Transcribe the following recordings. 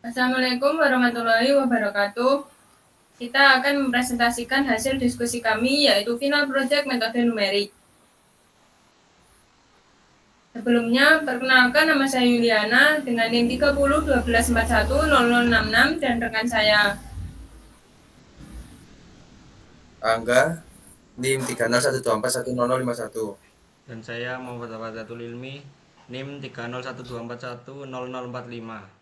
Assalamualaikum warahmatullahi wabarakatuh. Kita akan mempresentasikan hasil diskusi kami, yaitu final project metode numerik. Sebelumnya, perkenalkan nama saya Yuliana dengan NIM 3012410066 dan rekan saya Angga, NIM 30124100051. Dan saya Muhammad Awadatul Ilmi, NIM 30124100045.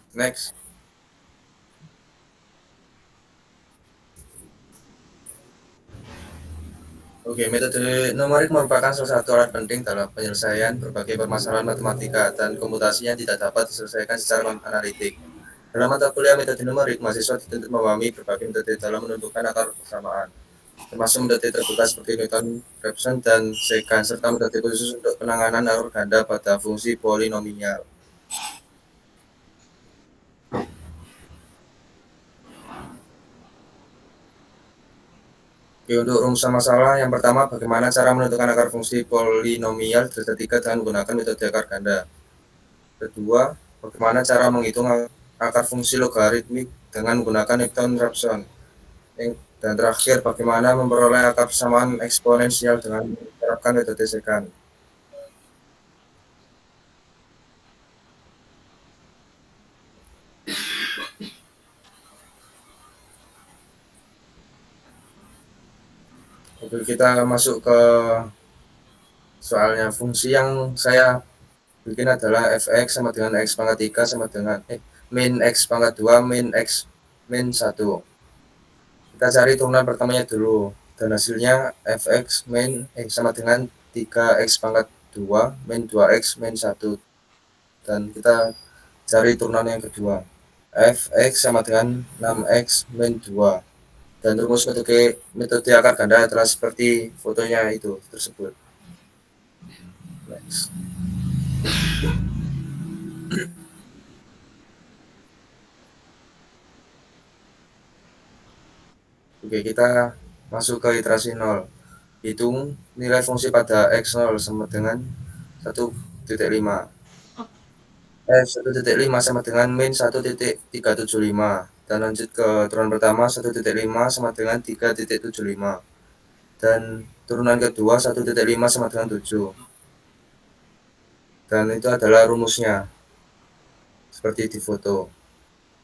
Next. Oke, metode numerik merupakan salah satu alat penting dalam penyelesaian berbagai permasalahan matematika dan komputasi yang tidak dapat diselesaikan secara analitik. Dalam mata kuliah metode numerik, mahasiswa dituntut memahami berbagai metode dalam menentukan akar persamaan, termasuk metode terbuka seperti Newton, Raphson, dan sekans, serta metode khusus untuk penanganan error ganda pada fungsi polinomial. Oke, untuk rumusan masalah, yang pertama, bagaimana cara menentukan akar fungsi polinomial delta 3 dengan menggunakan metode akar ganda. Kedua, bagaimana cara menghitung akar fungsi logaritmik dengan menggunakan Newton-Raphson. Dan terakhir, bagaimana memperoleh akar persamaan eksponensial dengan menerapkan metode sekant. Oke, kita masuk ke soalnya. Fungsi yang saya bikin adalah fx sama dengan x pangkat 3 sama dengan min x pangkat 2 min x min 1. Kita cari turunan pertamanya dulu, dan hasilnya fx min sama dengan 3x pangkat 2 min 2x min 1. Dan kita cari turunan yang kedua, fx sama dengan 6x min 2. Dan rumus metode akar ganda adalah seperti fotonya itu tersebut. Next. Oke, kita masuk ke iterasi 0. Hitung nilai fungsi pada x0 sama dengan 1,5. 1,5 sama dengan min 1,375. Dan lanjut ke turunan pertama, 1,5 sama dengan 3,75. Dan turunan kedua, 1,5 sama dengan 7. Dan itu adalah rumusnya, seperti di foto.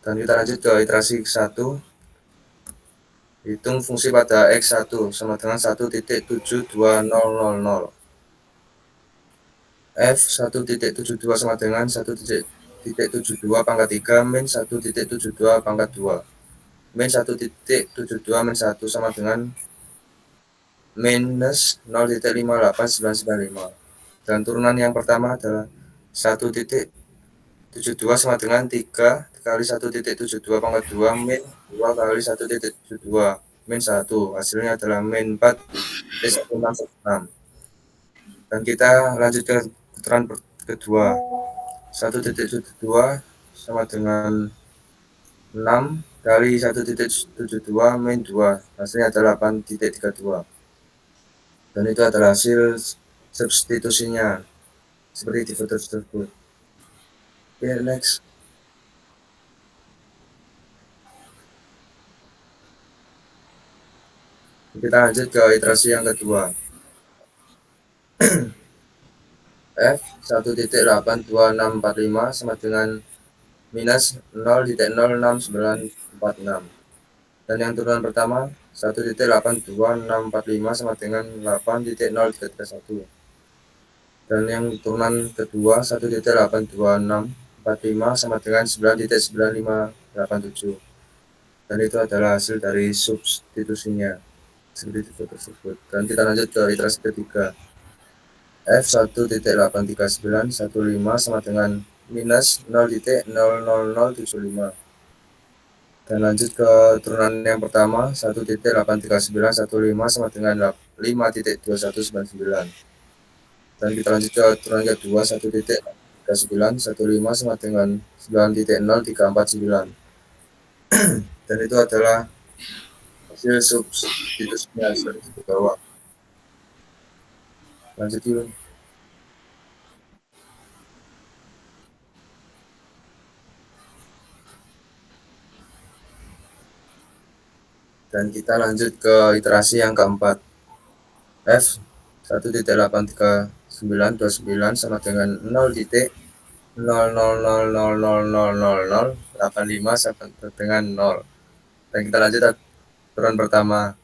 Dan kita lanjut ke iterasi 1. Hitung fungsi pada x1 sama dengan 1,72000. F 1,72 sama dengan 1,72 pangkat 3 min 1,72 pangkat 2. Min 1,72 min 1 sama dengan minus 0,58995. Dan turunan yang pertama adalah 1,72 sama dengan 3 kali 1,72 pangkat 2 min 2 kali 1,72 min 1. Hasilnya adalah min 4,1616. Dan kita lanjut ke putaran kedua. 1,72 sama dengan 6 kali 1,72 min 2. Hasilnya adalah 8,32. Dan itu adalah hasil substitusinya, seperti di foto tersebut. Oke, next. Kita lanjut ke iterasi yang kedua. F 1,82645 sama dengan minus 0,06946. Dan yang turunan pertama 1,82645 sama dengan 8,0331. Dan yang turunan kedua 1,82645 sama dengan 9,9587. Dan itu adalah hasil dari substitusinya, seperti itu tersebut. Dan kita lanjut ke iterasi ketiga. F 1,83915 sama dengan minus 0,00075. Dan lanjut ke turunan yang pertama 1,83915 sama dengan 5,2199. Dan kita lanjut ke turunan kedua 1,3915 sama dengan 9,0349. Dan itu adalah hasil substitusinya seperti di bawah. Lanjut yuk. Dan kita lanjut ke iterasi yang keempat. F 1.83929 sama dengan 0.000000085 sama dengan 0. Dan kita lanjut aturan pertama.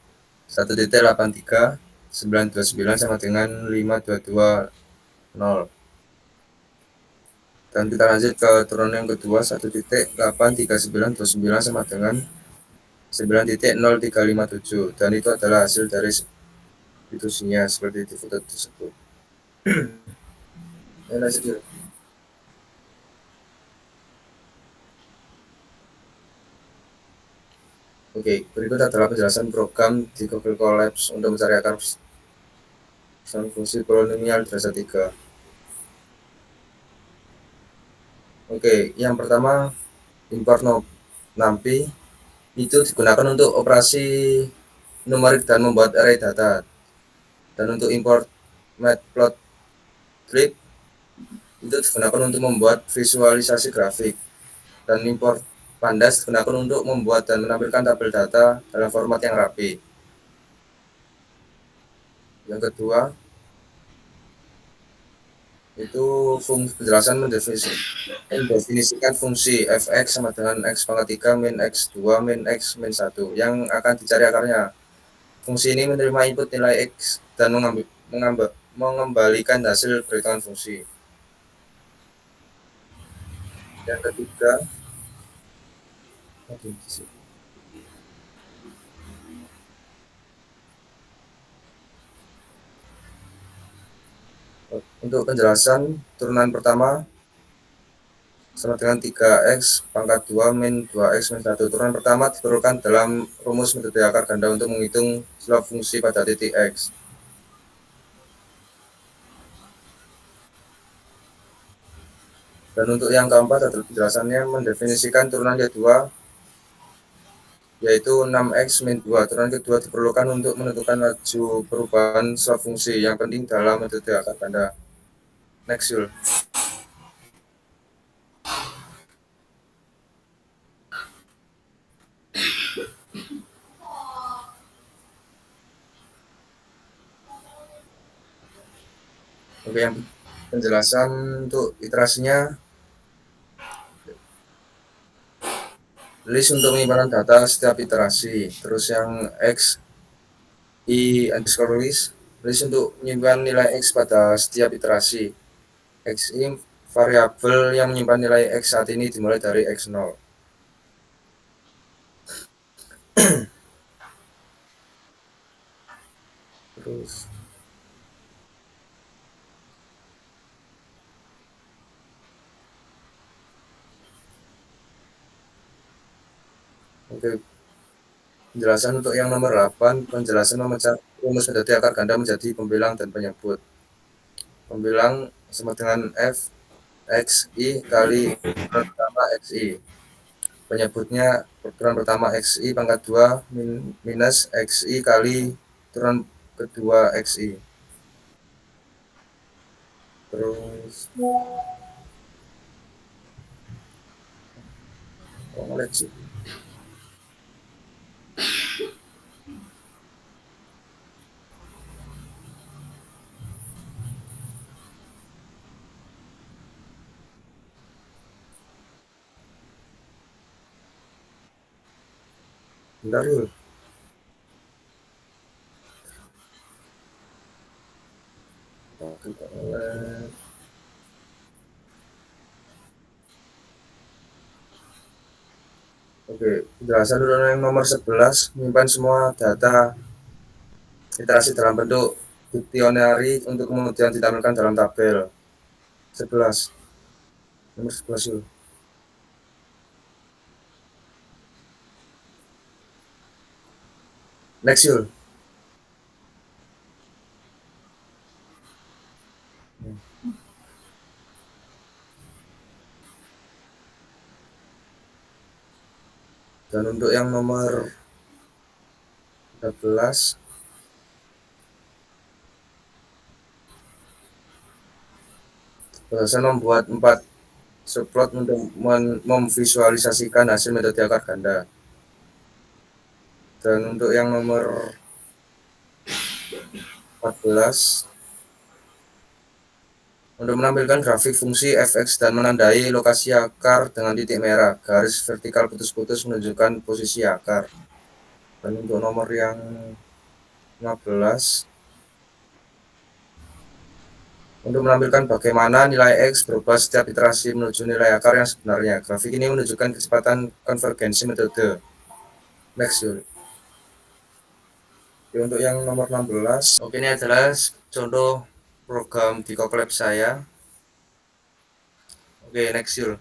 1.83929 sama dengan 5220. Dan kita lanjut ke aturan yang kedua. 1.83929 sama dengan 9.0357. Dan itu adalah hasil dari substitusinya seperti di foto tersebut. Lanjut yuk. Oke, berikut adalah penjelasan program di Google Colabs untuk mencari akar fungsi polinomial dasar 3. Oke, yang pertama import NumPy itu digunakan untuk operasi numerik dan membuat array data. Dan untuk import matplotlib itu digunakan untuk membuat visualisasi grafik. Dan import pandas digunakan untuk membuat dan menampilkan tabel data dalam format yang rapi. Yang kedua itu penjelasan mendefinisikan fungsi fx sama dengan x pangkat 3 min x2 min x min 1 yang akan dicari akarnya. Fungsi ini menerima input nilai x dan mengembalikan hasil perhitungan fungsi. Yang ketiga, untuk penjelasan turunan pertama sama dengan 3x pangkat 2 min 2x min 1. Turunan pertama diperlukan dalam rumus metode akar ganda untuk menghitung slope fungsi pada titik x. Dan untuk yang keempat adalah penjelasannya mendefinisikan turunan kedua yaitu 6x min 2. Turunan kedua diperlukan untuk menentukan laju perubahan slope fungsi yang penting dalam metode akar ganda. Next yuk. Oke, yang penjelasan untuk iterasinya, list untuk penyimpanan data setiap iterasi. Terus yang x i underscore list untuk menyimpan nilai x pada setiap iterasi. X ini variabel yang menyimpan nilai x saat ini dimulai dari x0. Terus oke, penjelasan untuk yang nomor 8, penjelasan memecah rumus metode akar ganda menjadi pembilang dan penyebut. Pembilang sama dengan f xi kali ukuran pertama xi. Penyebutnya ukuran pertama xi pangkat 2 minus xi kali ukuran kedua xi. Terus lihat sih. Bentar yuk. Oke, penjelasan dulu yang nomor 11, menyimpan semua data iterasi dalam bentuk dictionary untuk kemudian ditampilkan dalam tabel. 11. Nomor 11 yuk. Next yuk. Dan untuk yang nomor 13, Dosen membuat 4 subplot untuk memvisualisasikan hasil metode akar ganda. Dan untuk yang nomor 14, untuk menampilkan grafik fungsi fx dan menandai lokasi akar dengan titik merah, garis vertikal putus-putus menunjukkan posisi akar. Dan untuk nomor yang 15, untuk menampilkan bagaimana nilai X berubah setiap iterasi menuju nilai akar yang sebenarnya. Grafik ini menunjukkan kecepatan konvergensi metode. Next, yuk. Oke, untuk yang nomor 16, oke, ini adalah contoh program di Koklab saya. Oke, next, yuk.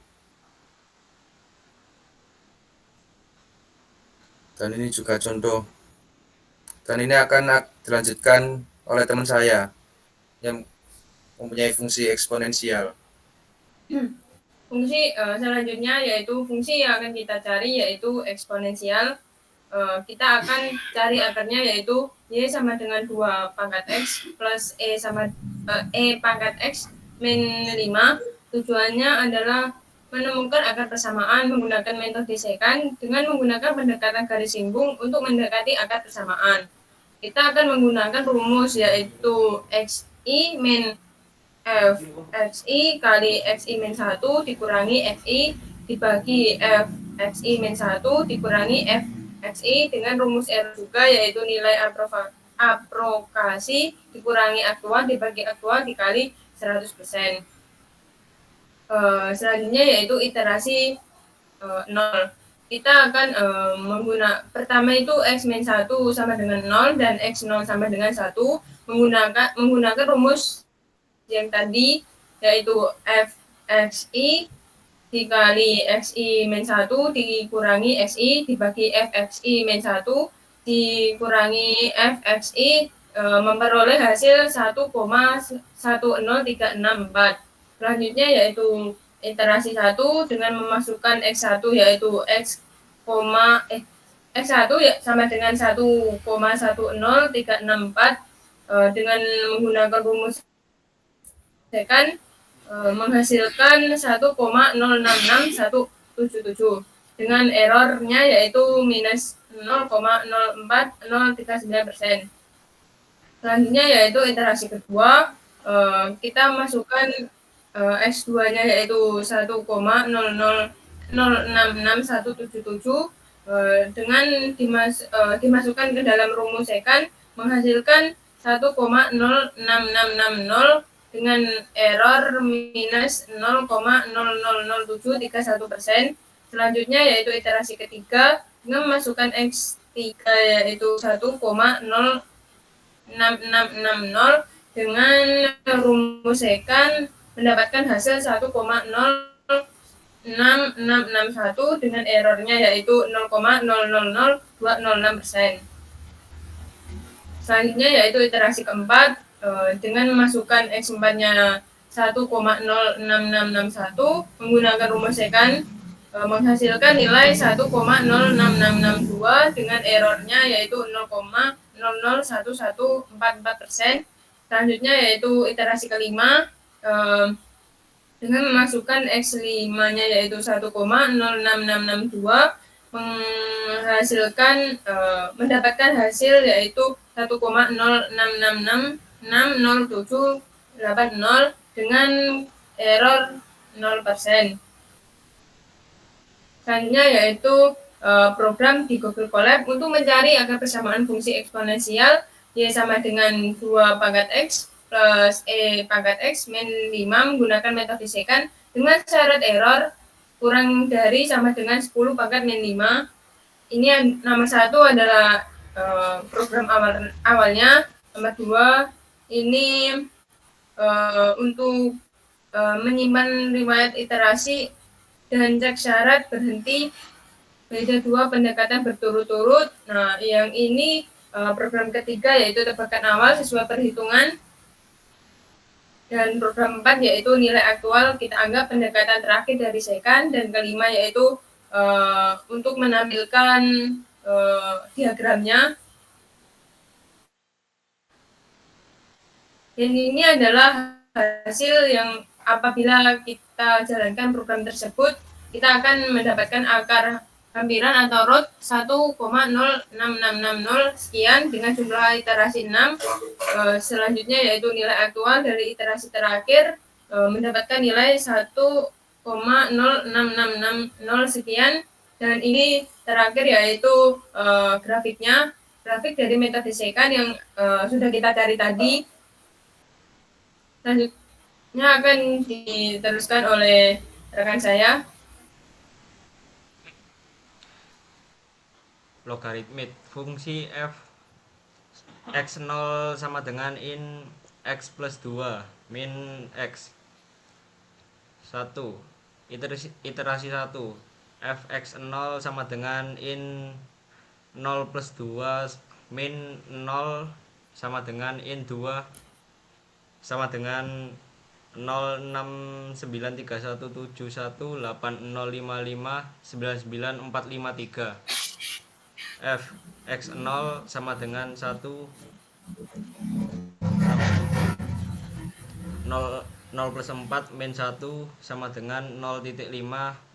Dan ini juga contoh. Dan ini akan dilanjutkan oleh teman saya yang mempunyai fungsi eksponensial. Fungsi selanjutnya yaitu fungsi yang akan kita cari yaitu eksponensial. Kita akan cari akarnya yaitu y sama dengan 2 pangkat x plus e pangkat x min 5. Tujuannya adalah menemukan akar persamaan menggunakan metode sekant dengan menggunakan pendekatan garis simbung untuk mendekati akar persamaan. Kita akan menggunakan rumus yaitu xi min f xi kali xi min 1 dikurangi fi dibagi f xi min 1 dikurangi f xi dengan rumus R juga yaitu nilai aprokasi dikurangi aktual dibagi aktual dikali 100%. Selanjutnya yaitu iterasi 0. Kita akan pertama itu x min 1 sama dengan 0 dan x0 sama dengan 1 menggunakan rumus yang tadi yaitu fxi dikali xi min 1 dikurangi xi dibagi fxi min 1 dikurangi fxi memperoleh hasil 1,10364. Selanjutnya yaitu iterasi 1 dengan memasukkan x1 yaitu x1 sama dengan 1,10364 dengan menggunakan rumus sekant menghasilkan 1,066177 dengan errornya yaitu minus 0,04039%. Selanjutnya yaitu iterasi kedua, kita masukkan x2-nya yaitu 1,0066177 dengan dimasukkan ke dalam rumus sekant menghasilkan 1,06660 dengan error minus 0,000731%. Selanjutnya yaitu iterasi ketiga dengan memasukkan x3 yaitu 1,06660 dengan rumus sekant mendapatkan hasil 1,06661 dengan errornya yaitu 0,000206%. Selanjutnya yaitu iterasi keempat dengan memasukkan x4-nya 1,06661 menggunakan rumus sekant menghasilkan nilai 1,06662 dengan errornya yaitu 0,001144%. Selanjutnya yaitu iterasi kelima dengan memasukkan x5-nya yaitu 1,06662 menghasilkan mendapatkan hasil yaitu 1,066660780 dengan error 0%. Selanjutnya yaitu program di Google Colab untuk mencari akar persamaan fungsi eksponensial y sama dengan 2 pangkat x plus e pangkat x min 5 menggunakan metode sekant dengan syarat error kurang dari sama dengan 10 pangkat min 5. Ini nomor 1 adalah program awalnya. Nomor 2 ini untuk menyimpan riwayat iterasi dan cek syarat berhenti pada 2 pendekatan berturut-turut. Nah, yang ini program ketiga yaitu tebakan awal sesuai perhitungan. Dan program 4 yaitu nilai aktual kita anggap pendekatan terakhir dari sekant. Dan kelima yaitu untuk menampilkan diagramnya. Dan ini adalah hasil yang apabila kita jalankan program tersebut, kita akan mendapatkan akar hampiran atau root 1,06660 sekian dengan jumlah iterasi 6. Selanjutnya yaitu nilai aktual dari iterasi terakhir mendapatkan nilai 1,06660 sekian, dan ini terakhir yaitu grafiknya, grafik dari metode secant yang sudah kita cari tadi. Selanjutnya akan diteruskan oleh rekan saya. Logaritmik fungsi f x0 sama dengan in x plus 2 min x 1. Iterasi 1 fx0 sama dengan in 0 plus 2 min 0 sama dengan in 2 sama dengan 06031718055994453. F x0 sama dengan 1 0 plus 4 min 1 sama dengan 0,5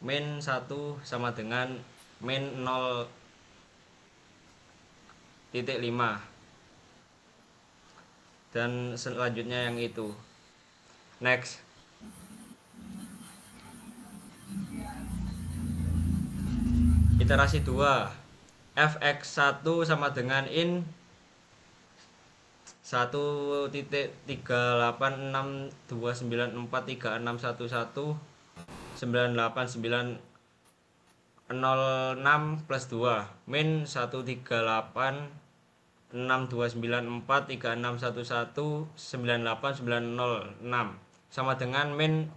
min 1 sama dengan min 0,5, dan selanjutnya yang itu. Next. Iterasi 2 fx1 sama dengan in 1.38629361198906 plus 2 min 13862643611989006 sama dengan min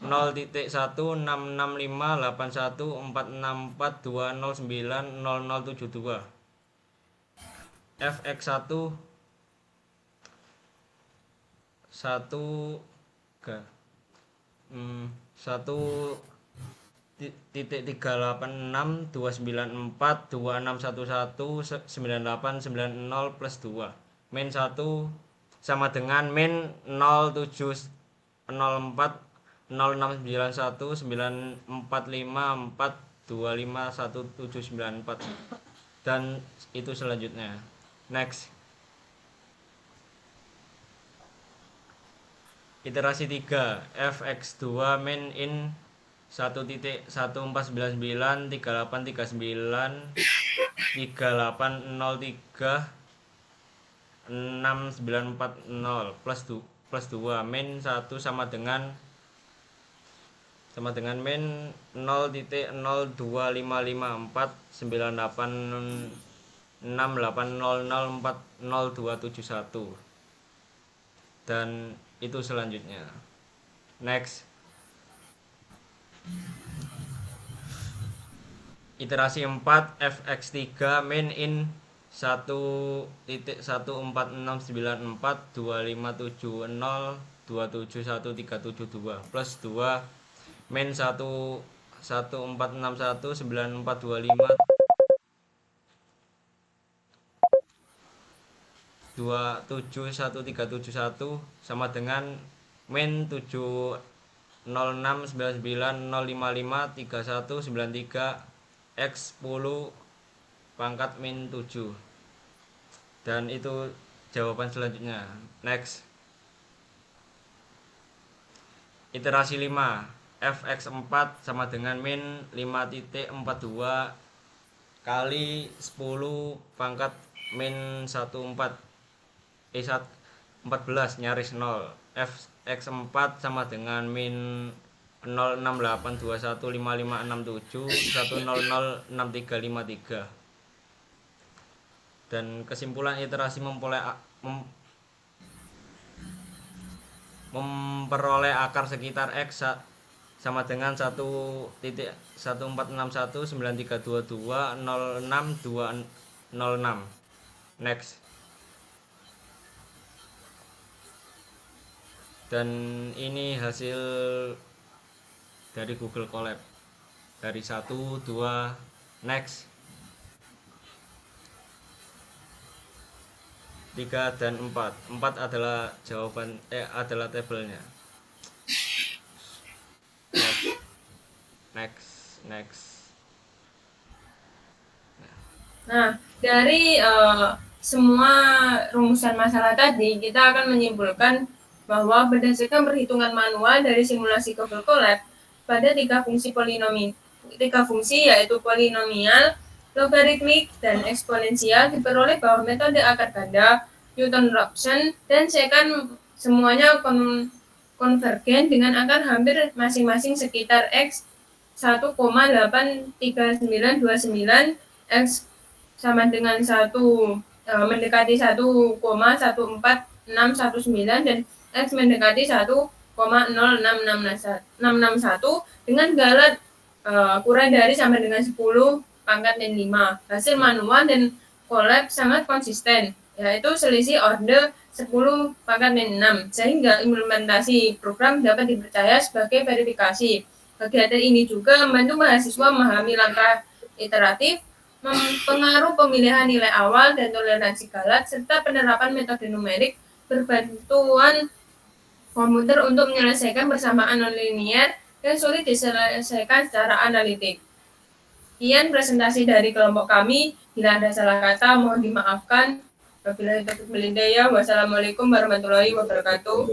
0.166514642090072. fx1 1.38629429426119890 plus 2 min 1 sama dengan min 07040691945425425194, dan itu selanjutnya. Next. Iterasi 3 fx2 min in 1.14923839036940 plus 2 min 1 sama dengan min 0.025549860040271, dan itu selanjutnya. Next. Iterasi 4 fx3 min in 1.146942570271372 plus 2 min 1.146194271 sama dengan min 7069905539193 x 10 pangkat min 7, dan itu jawaban selanjutnya. Next. Iterasi 5 fx4 sama dengan min 5.42 kali 10 pangkat min 14 nyaris 0. fx4 sama dengan min 06821556710063353, dan kesimpulan iterasi memperoleh akar sekitar x sama dengan 1.1461932206206. Next. Dan ini hasil dari Google Colab dari 1, 2, next, 3 dan 4. 4 adalah jawaban adalah tabelnya. next. Nah, dari semua rumusan masalah tadi, kita akan menyimpulkan bahwa berdasarkan perhitungan manual dari simulasi Google Colab pada tiga fungsi yaitu polinomial, logaritmik, dan eksponensial diperoleh bahwa metode akar ganda, Newton-Raphson, dan secant semuanya konvergen dengan akar hampir masing-masing sekitar x 1,83929, x sama dengan mendekati 1,14619 dan x mendekati 1,06661 dengan galat kurang dari sama dengan 10 pangkat min 5. Hasil manual dan Colab sangat konsisten, yaitu selisih order 10 pangkat min 6, sehingga implementasi program dapat dipercaya sebagai verifikasi. Kegiatan ini juga membantu mahasiswa memahami langkah iteratif, pengaruh pemilihan nilai awal dan toleransi galat, serta penerapan metode numerik berbantuan komputer untuk menyelesaikan persamaan nonlinier yang sulit diselesaikan secara analitik. Sekian presentasi dari kelompok kami. Bila ada salah kata, mohon dimaafkan. Wabillahi taufiq wal hidayah. Wassalamualaikum warahmatullahi wabarakatuh.